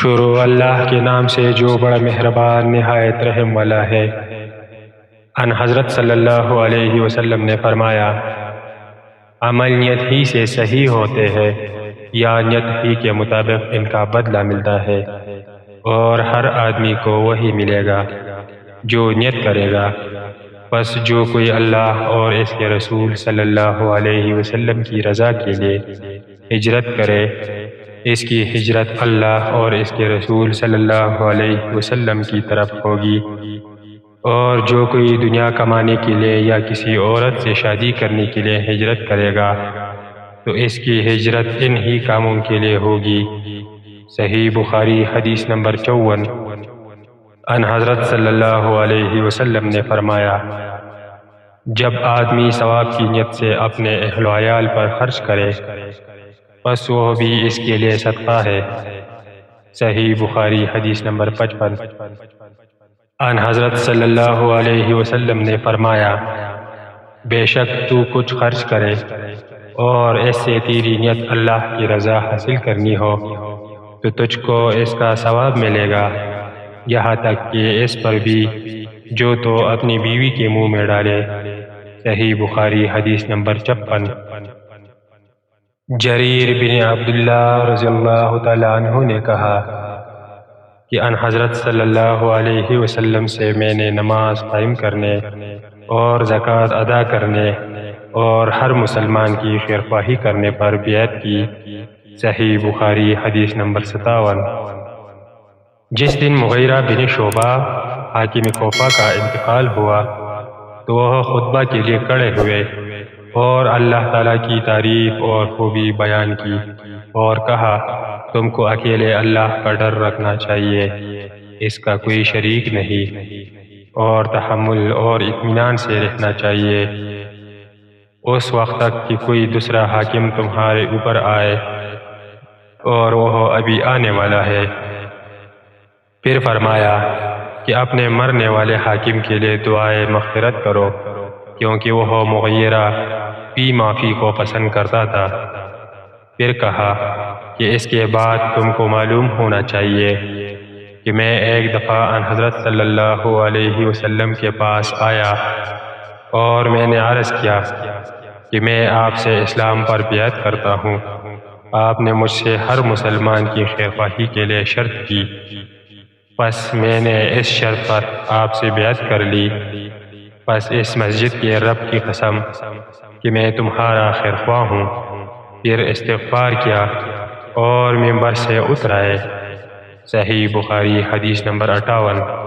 شروع اللہ کے نام سے جو بڑا مہربان نہایت رحم والا ہے۔ ان حضرت صلی اللہ علیہ وسلم نے فرمایا، عمل نیت ہی سے صحیح ہوتے ہیں یا نیت ہی کے مطابق ان کا بدلہ ملتا ہے، اور ہر آدمی کو وہی ملے گا جو نیت کرے گا۔ پس جو کوئی اللہ اور اس کے رسول صلی اللہ علیہ وسلم کی رضا کے لیے ہجرت کرے، اس کی ہجرت اللہ اور اس کے رسول صلی اللہ علیہ وسلم کی طرف ہوگی۔ اور جو کوئی دنیا کمانے کے لیے یا کسی عورت سے شادی کرنے کے لیے ہجرت کرے گا تو اس کی ہجرت ان ہی کاموں کے لیے ہوگی۔ صحیح بخاری حدیث نمبر 54۔ ان حضرت صلی اللہ علیہ وسلم نے فرمایا، جب آدمی ثواب کی نیت سے اپنے اہل و عیال پر خرچ کرے پس وہ بھی اس کے لیے صدقہ ہے۔ صحیح بخاری حدیث نمبر 55۔ ان حضرت صلی اللہ علیہ وسلم نے فرمایا، بے شک تو کچھ خرچ کرے اور اس سے تیری نیت اللہ کی رضا حاصل کرنی ہو تو تجھ کو اس کا ثواب ملے گا، یہاں تک کہ اس پر بھی جو تو اپنی بیوی کے منہ میں ڈالے۔ صحیح بخاری حدیث نمبر 56۔ جریر بن عبداللہ رضی اللہ تعالیٰ عنہ نے کہا کہ ان حضرت صلی اللہ علیہ وسلم سے میں نے نماز قائم کرنے اور زکوٰۃ ادا کرنے اور ہر مسلمان کی خیرخواہی کرنے پر بیعت کی۔ صحیح بخاری حدیث نمبر 57۔ جس دن مغیرہ بن شعبہ حاکم کوفہ کا انتقال ہوا تو وہ خطبہ کے لیے کھڑے ہوئے اور اللہ تعالیٰ کی تعریف اور خوبی بیان کی اور کہا، تم کو اکیلے اللہ کا ڈر رکھنا چاہیے، اس کا کوئی شریک نہیں، اور تحمل اور اطمینان سے رہنا چاہیے اس وقت تک کہ کوئی دوسرا حاکم تمہارے اوپر آئے، اور وہ ابھی آنے والا ہے۔ پھر فرمایا کہ اپنے مرنے والے حاکم کے لیے دعائے مغفرت کرو، کیونکہ وہ مغیرہ فی معافی کو پسند کرتا تھا۔ پھر کہا کہ اس کے بعد تم کو معلوم ہونا چاہیے کہ میں ایک دفعہ ان حضرت صلی اللہ علیہ وسلم کے پاس آیا اور میں نے عرض کیا کہ میں آپ سے اسلام پر بیعت کرتا ہوں۔ آپ نے مجھ سے ہر مسلمان کی خیرخواہی کے لیے شرط کی، پس میں نے اس شرط پر آپ سے بیعت کر لی۔ پس اس مسجد کے رب کی قسم کہ میں تمہارا خیرخواہ ہوں۔ پھر استغفار کیا اور ممبر سے اتر آئے۔ صحیح بخاری حدیث نمبر 58۔